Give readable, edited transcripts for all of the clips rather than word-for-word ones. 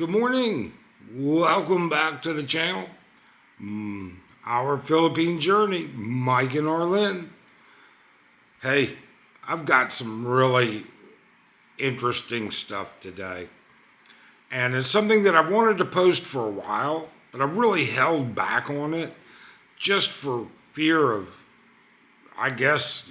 Good morning. Welcome back to the channel. Our Philippine journey, Mike and Arlen. Hey, I've got some really interesting stuff today. And it's something that I've wanted to post for a while, but I really held back on it just for fear of, I guess,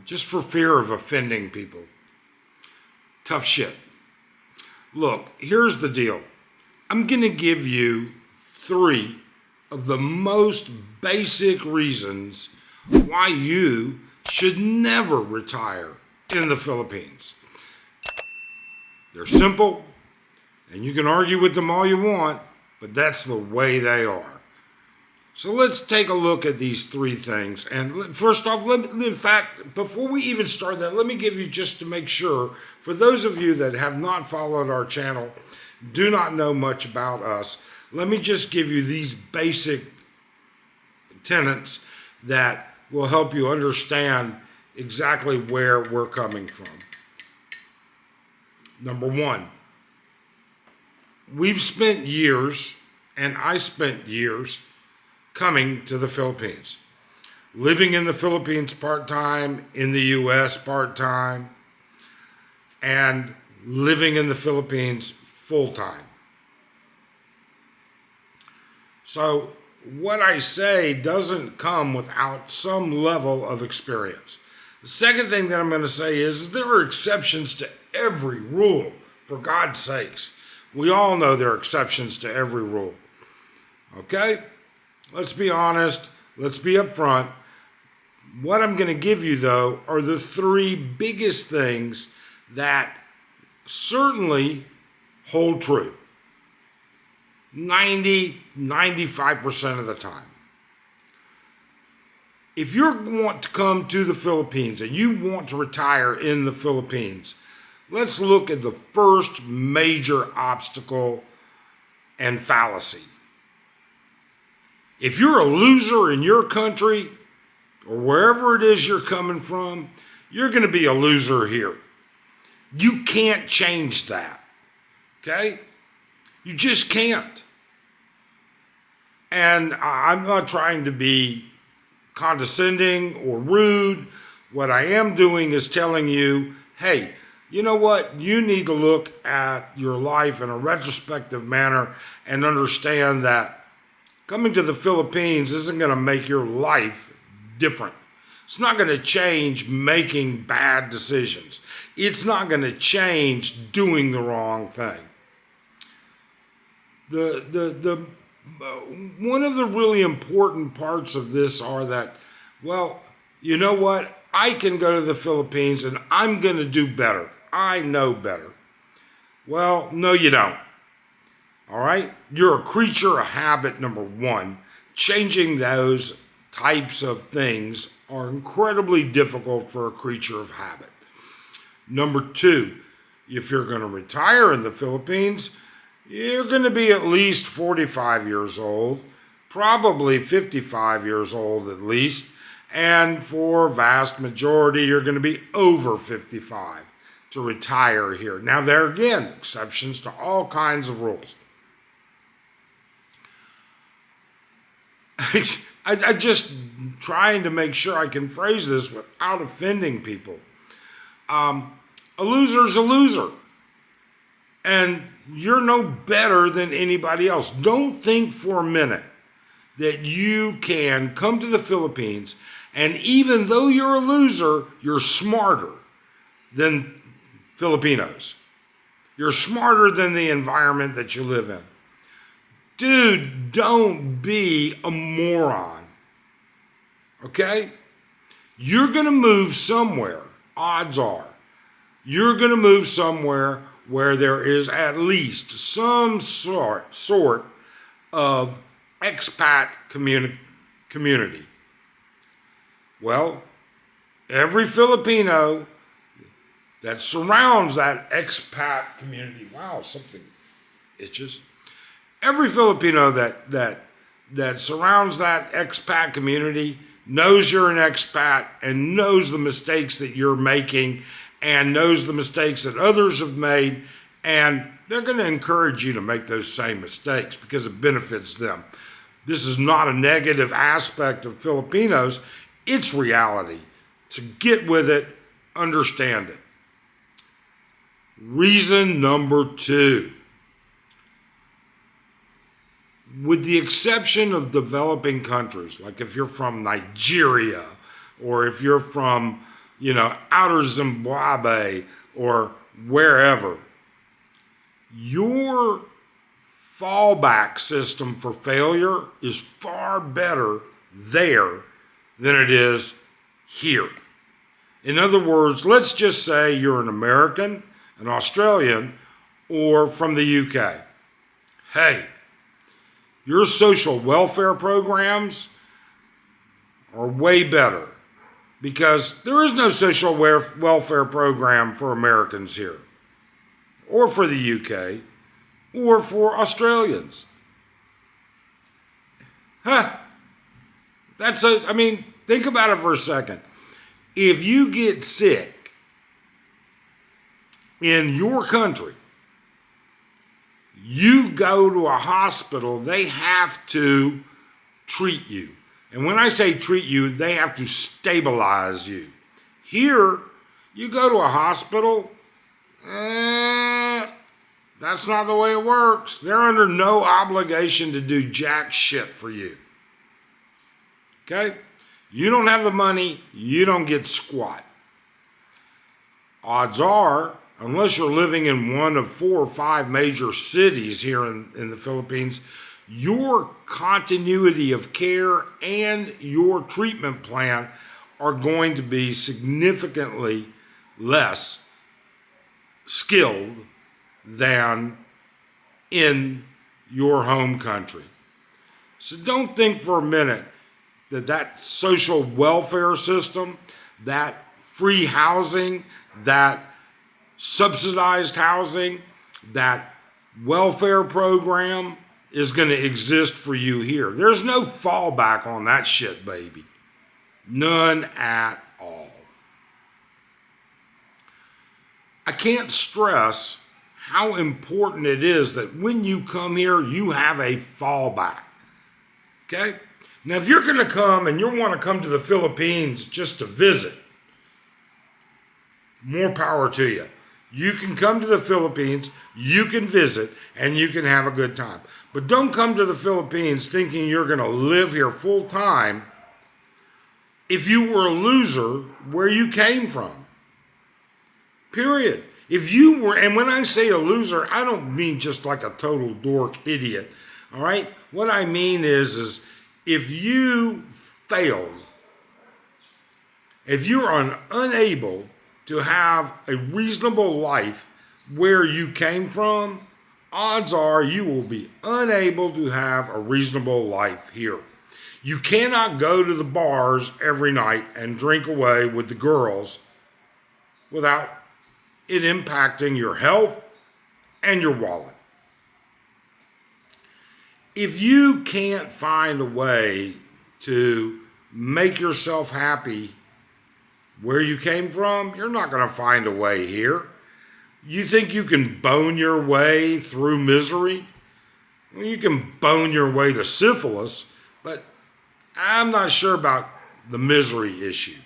just for fear of offending people. Tough shit. Look, here's the deal. I'm going to give you 3 of the most basic reasons why you should never retire in the Philippines. They're simple, and you can argue with them all you want, but that's the way they are. So let's take a look at these 3 things. And first off, in fact, before we even start that, let me give you, just to make sure, for those of you that have not followed our channel, do not know much about us, let me just give you these basic tenets that will help you understand exactly where we're coming from. Number 1, we've spent years, and I spent years, coming to the Philippines, living in the Philippines part-time, in the U.S. part-time, and living in the Philippines full-time. So what I say doesn't come without some level of experience. The second thing that I'm going to say is there are exceptions to every rule, for God's sakes. We all know there are exceptions to every rule. Okay? Let's be honest. Let's be upfront. What I'm going to give you, though, are the 3 biggest things that certainly hold true 95% of the time. If you want to come to the Philippines and you want to retire in the Philippines, let's look at the first major obstacle and fallacy. If you're a loser in your country or wherever it is you're coming from, you're going to be a loser here. You can't change that. Okay? You just can't. And I'm not trying to be condescending or rude. What I am doing is telling you, hey, you know what? You need to look at your life in a retrospective manner and understand that coming to the Philippines isn't going to make your life different. It's not going to change making bad decisions. It's not going to change doing the wrong thing. One of the really important parts of this are that, well, you know what? I can go to the Philippines and I'm going to do better. I know better. Well, no, you don't. All right? You're a creature of habit, number 1. Changing those types of things are incredibly difficult for a creature of habit. Number 2, if you're going to retire in the Philippines, you're going to be at least 45 years old, probably 55 years old at least, and for a vast majority, you're going to be over 55 to retire here. Now, there again, exceptions to all kinds of rules. I just trying to make sure I can phrase this without offending people. A loser's a loser. And you're no better than anybody else. Don't think for a minute that you can come to the Philippines and even though you're a loser, you're smarter than Filipinos. You're smarter than the environment that you live in. Dude, don't be a moron. Okay? You're going to move somewhere, odds are. You're going to move somewhere where there is at least some sort of expat community. Well, every Filipino that surrounds that expat community, wow, something itches. Every Filipino that surrounds that expat community knows you're an expat and knows the mistakes that you're making and knows the mistakes that others have made, and they're going to encourage you to make those same mistakes because it benefits them. This is not a negative aspect of Filipinos, it's reality. So get with it, understand it. Reason number 2. With the exception of developing countries, like if you're from Nigeria, or if you're from, outer Zimbabwe, or wherever, your fallback system for failure is far better there than it is here. In other words, let's just say you're an American, an Australian, or from the UK. Hey, your social welfare programs are way better because there is no social welfare program for Americans here, or for the UK, or for Australians. Think about it for a second. If you get sick in your country, you go to a hospital, they have to treat you. And when I say treat you, they have to stabilize you. Here, you go to a hospital, that's not the way it works. They're under no obligation to do jack shit for you. Okay? You don't have the money, you don't get squat. Odds are, unless you're living in one of 4 or 5 major cities here in the Philippines, your continuity of care and your treatment plan are going to be significantly less skilled than in your home country. So don't think for a minute that social welfare system, that free housing, that subsidized housing, that welfare program is going to exist for you here. There's no fallback on that shit, baby. None at all. I can't stress how important it is that when you come here, you have a fallback. Okay? Now, if you're going to come and you want to come to the Philippines just to visit, more power to you. You can come to the Philippines, you can visit, and you can have a good time. But don't come to the Philippines thinking you're going to live here full time if you were a loser where you came from. Period. If you were, and when I say a loser, I don't mean just like a total dork idiot. All right? What I mean is if you failed, if you're unable to have a reasonable life where you came from, odds are you will be unable to have a reasonable life here. You cannot go to the bars every night and drink away with the girls without it impacting your health and your wallet. If you can't find a way to make yourself happy where you came from, you're not going to find a way here. You think you can bone your way through misery? Well, you can bone your way to syphilis, but I'm not sure about the misery issue.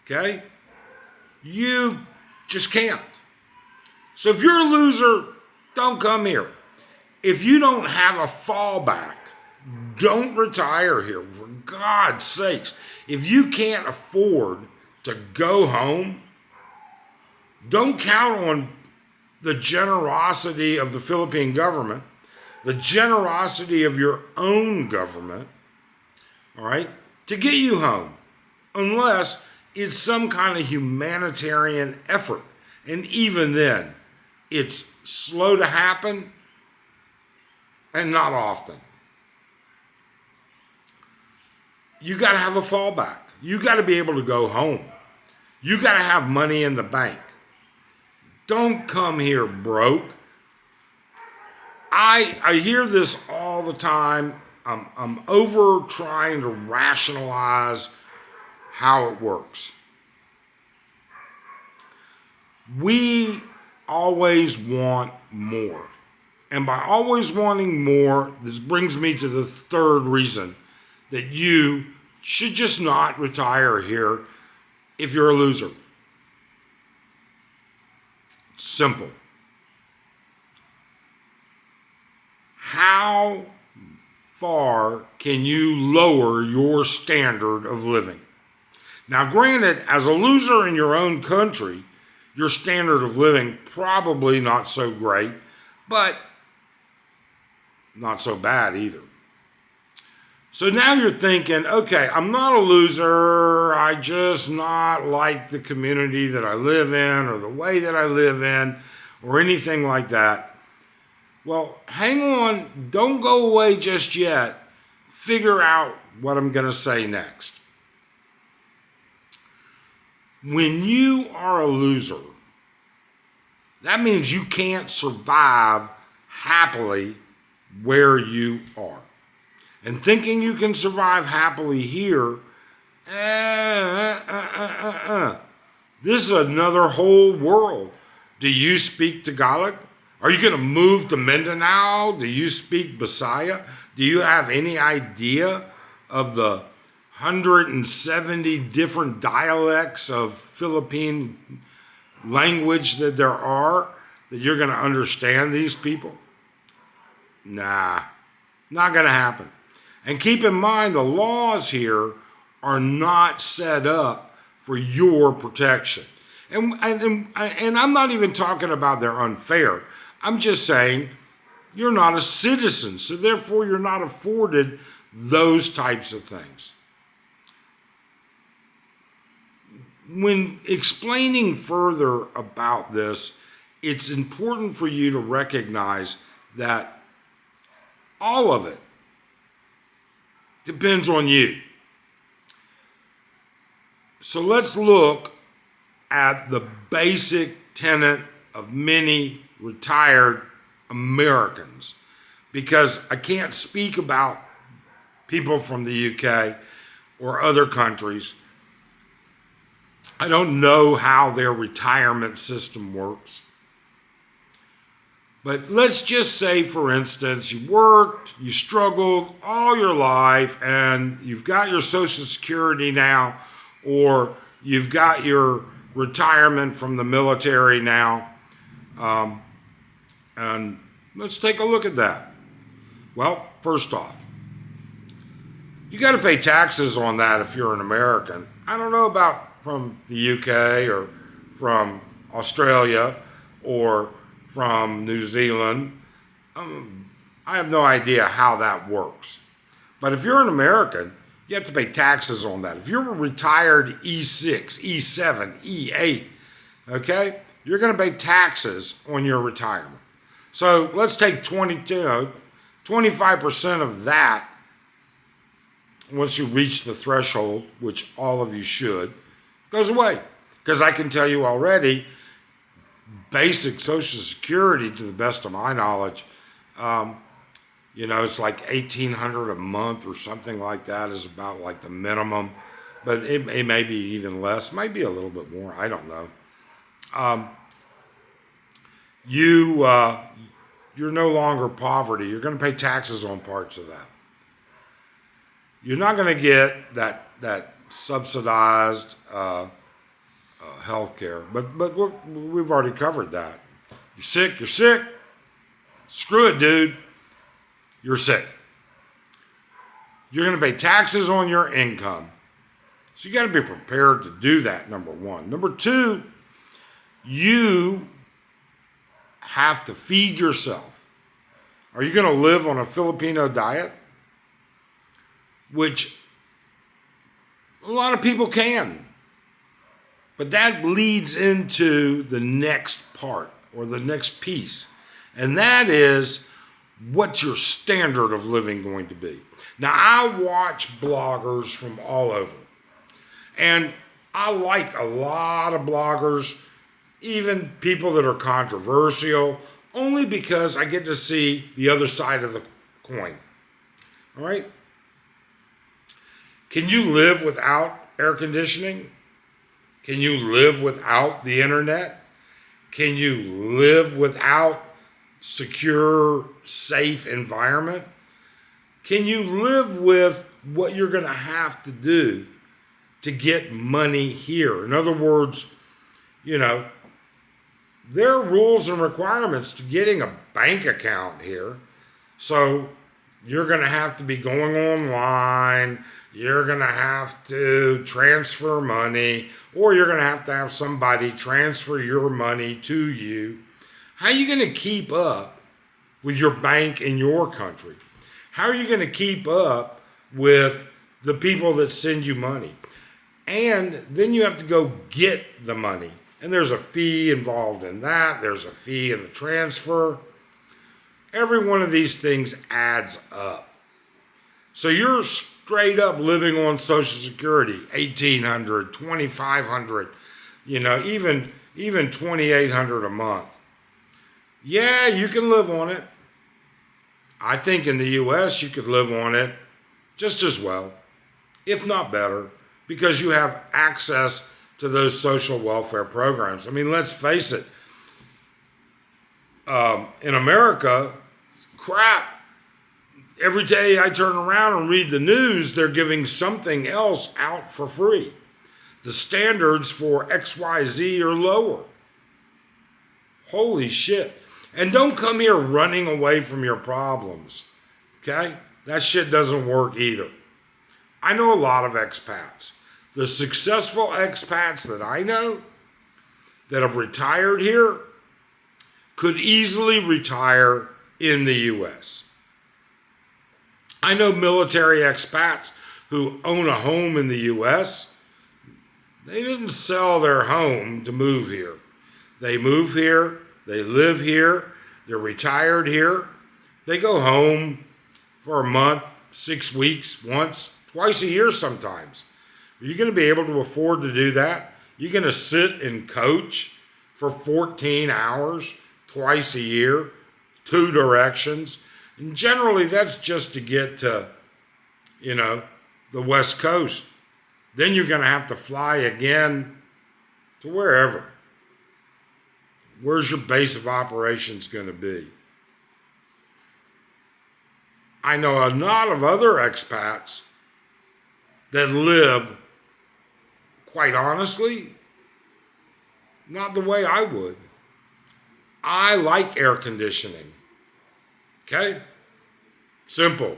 Okay? You just can't. So if you're a loser, don't come here. If you don't have a fallback, don't retire here, for God's sakes. If you can't afford to go home, don't count on the generosity of the Philippine government, the generosity of your own government, all right, to get you home, unless it's some kind of humanitarian effort. And even then, it's slow to happen and not often. You got to have a fallback. You got to be able to go home. You got to have money in the bank. Don't come here broke. I hear this all the time. I'm over trying to rationalize how it works. We always want more. And by always wanting more, this brings me to the third reason that you should just not retire here if you're a loser. Simple. How far can you lower your standard of living? Now, granted, as a loser in your own country, your standard of living probably not so great, but not so bad either. So now you're thinking, okay, I'm not a loser. I just not like the community that I live in or the way that I live in or anything like that. Well, hang on. Don't go away just yet. Figure out what I'm going to say next. When you are a loser, that means you can't survive happily where you are. And thinking you can survive happily here, this is another whole world. Do you speak Tagalog? Are you going to move to Mindanao? Do you speak Bisaya? Do you have any idea of the 170 different dialects of Philippine language that there are, that you're going to understand these people? Nah, not going to happen. And keep in mind, the laws here are not set up for your protection. And I'm not even talking about they're unfair. I'm just saying you're not a citizen, so therefore you're not afforded those types of things. When explaining further about this, it's important for you to recognize that all of it depends on you. So let's look at the basic tenet of many retired Americans, because I can't speak about people from the UK or other countries. I don't know how their retirement system works. But let's just say, for instance, you worked, you struggled all your life, and you've got your Social Security now, or you've got your retirement from the military now. And let's take a look at that. Well, first off, you got to pay taxes on that if you're an American. I don't know about from the UK or from Australia or from New Zealand. I have no idea how that works. But if you're an American, you have to pay taxes on that. If you're a retired E6, E7, E8, okay, you're going to pay taxes on your retirement. So let's take 25% of that once you reach the threshold, which all of you should, goes away. Because I can tell you already, basic Social Security, to the best of my knowledge, it's like $1,800 a month or something like that is about like the minimum, but it may be even less, might be a little bit more. I don't know. You're no longer poverty. You're going to pay taxes on parts of that. You're not going to get that subsidized health care, but we've already covered that. You're sick. You're sick. Screw it, dude. You're sick. You're going to pay taxes on your income. So you got to be prepared to do that, number one. Number two, you have to feed yourself. Are you going to live on a Filipino diet? Which a lot of people can. But that leads into the next part or the next piece. And that is, what's your standard of living going to be? Now, I watch bloggers from all over. And I like a lot of bloggers, even people that are controversial, only because I get to see the other side of the coin. All right? Can you live without air conditioning? Can you live without the internet? Can you live without secure, safe environment? Can you live with what you're going to have to do to get money here? In other words, there are rules and requirements to getting a bank account here. So you're going to have to be going online. You're going to have to transfer money, or you're going to have somebody transfer your money to you. How are you going to keep up with your bank in your country? How are you going to keep up with the people that send you money? And then you have to go get the money. And there's a fee involved in that. There's a fee in the transfer. Every one of these things adds up. So you're straight up living on Social Security, $1,800, $2,500, even $2,800 a month. Yeah, you can live on it. I think in the U.S. you could live on it just as well, if not better, because you have access to those social welfare programs. I mean, let's face it. In America, crap. Every day I turn around and read the news, they're giving something else out for free. The standards for XYZ are lower. Holy shit. And don't come here running away from your problems. Okay? That shit doesn't work either. I know a lot of expats. The successful expats that I know that have retired here could easily retire in the U.S. I know military expats who own a home in the U.S. They didn't sell their home to move here. They move here, they live here, they're retired here. They go home for a month, 6 weeks, once, twice a year sometimes. Are you going to be able to afford to do that? You're going to sit and coach for 14 hours twice a year, 2 directions. And generally, that's just to get to, the West Coast. Then you're going to have to fly again to wherever. Where's your base of operations going to be? I know a lot of other expats that live, quite honestly, not the way I would. I like air conditioning. Okay? Simple.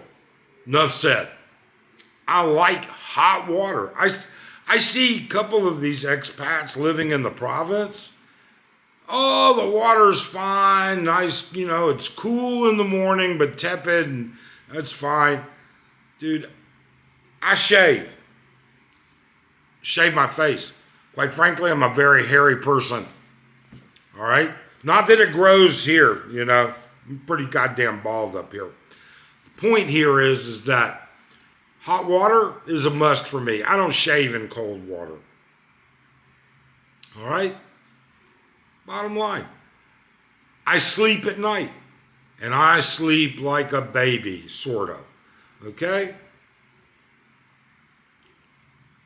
Enough said. I like hot water. I see a couple of these expats living in the province. Oh, the water's fine, nice, it's cool in the morning, but tepid, and that's fine. Dude, I shave. Shave my face. Quite frankly, I'm a very hairy person. All right? Not that it grows here, I'm pretty goddamn bald up here. The point here is that hot water is a must for me. I don't shave in cold water. All right? Bottom line. I sleep at night. And I sleep like a baby, sort of. Okay?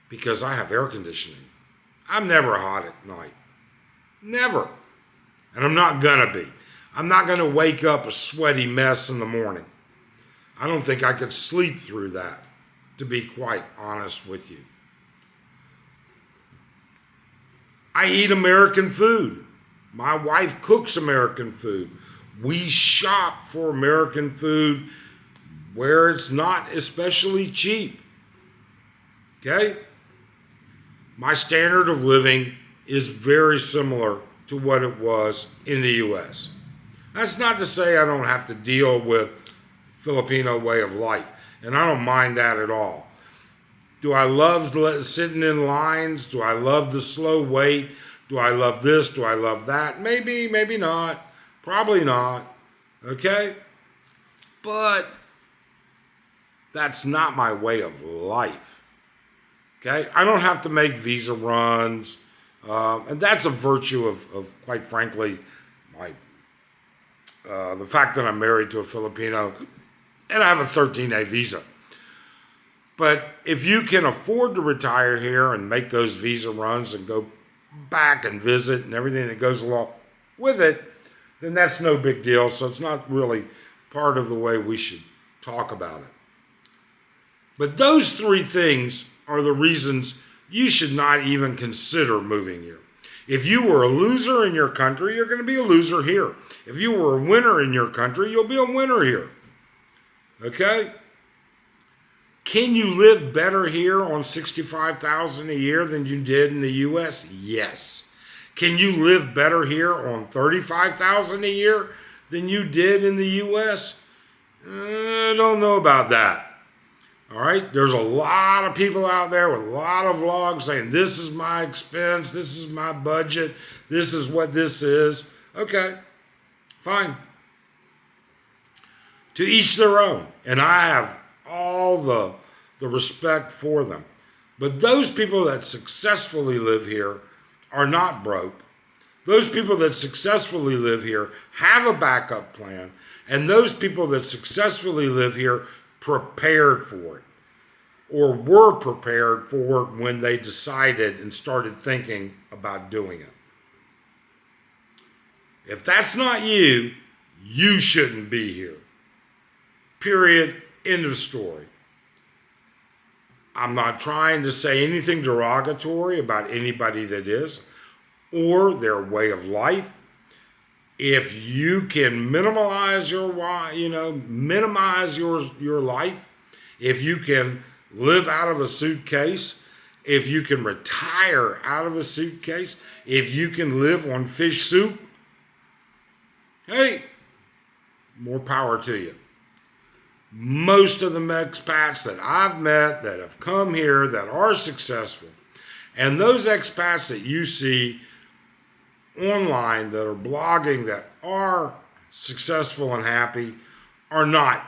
Because I have air conditioning. I'm never hot at night. Never. And I'm not gonna be. I'm not gonna wake up a sweaty mess in the morning. I don't think I could sleep through that, to be quite honest with you. I eat American food. My wife cooks American food. We shop for American food where it's not especially cheap. Okay? My standard of living is very similar to what it was in the U.S. That's not to say I don't have to deal with Filipino way of life, and I don't mind that at all. Do I love sitting in lines? Do I love the slow wait? Do I love this? Do I love that? Maybe, maybe not. Probably not. Okay? But that's not my way of life. Okay? I don't have to make visa runs. And that's a virtue of quite frankly, the fact that I'm married to a Filipino and I have a 13A visa. But if you can afford to retire here and make those visa runs and go back and visit and everything that goes along with it, then that's no big deal. So it's not really part of the way we should talk about it. But those three things are the reasons you should not even consider moving here. If you were a loser in your country, you're going to be a loser here. If you were a winner in your country, you'll be a winner here. Okay? Can you live better here on $65,000 a year than you did in the US? Yes. Can you live better here on $35,000 a year than you did in the US? I don't know about that. All right, there's a lot of people out there with a lot of vlogs saying, this is my expense, this is my budget, this is what this is. Okay, fine. To each their own. And I have all the respect for them. But those people that successfully live here are not broke. Those people that successfully live here have a backup plan. And those people that successfully live here prepared for it, or were prepared for it when they decided and started thinking about doing it. If that's not you, you shouldn't be here. Period. End of story. I'm not trying to say anything derogatory about anybody that is, or their way of life. If you can minimize your life, if you can live out of a suitcase, if you can retire out of a suitcase, if you can live on fish soup, hey, more power to you. Most of the expats that I've met that have come here that are successful, and those expats that you see online that are blogging that are successful and happy are not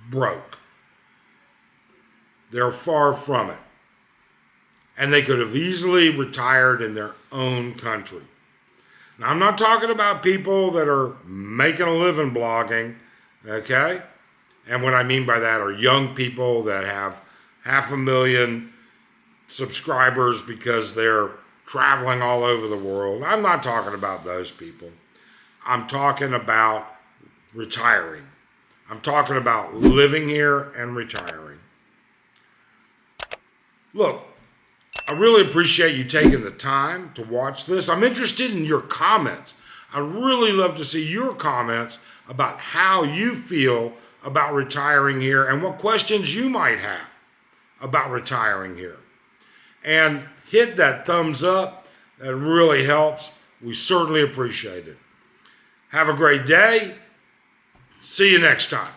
broke. They're far from it. And they could have easily retired in their own country. Now, I'm not talking about people that are making a living blogging, okay? And what I mean by that are young people that have 500,000 subscribers because they're traveling all over the world. I'm not talking about those people. I'm talking about retiring. I'm talking about living here and retiring. Look, I really appreciate you taking the time to watch this. I'm interested in your comments. I'd really love to see your comments about how you feel about retiring here and what questions you might have about retiring here. And hit that thumbs up. That really helps. We certainly appreciate it. Have a great day. See you next time.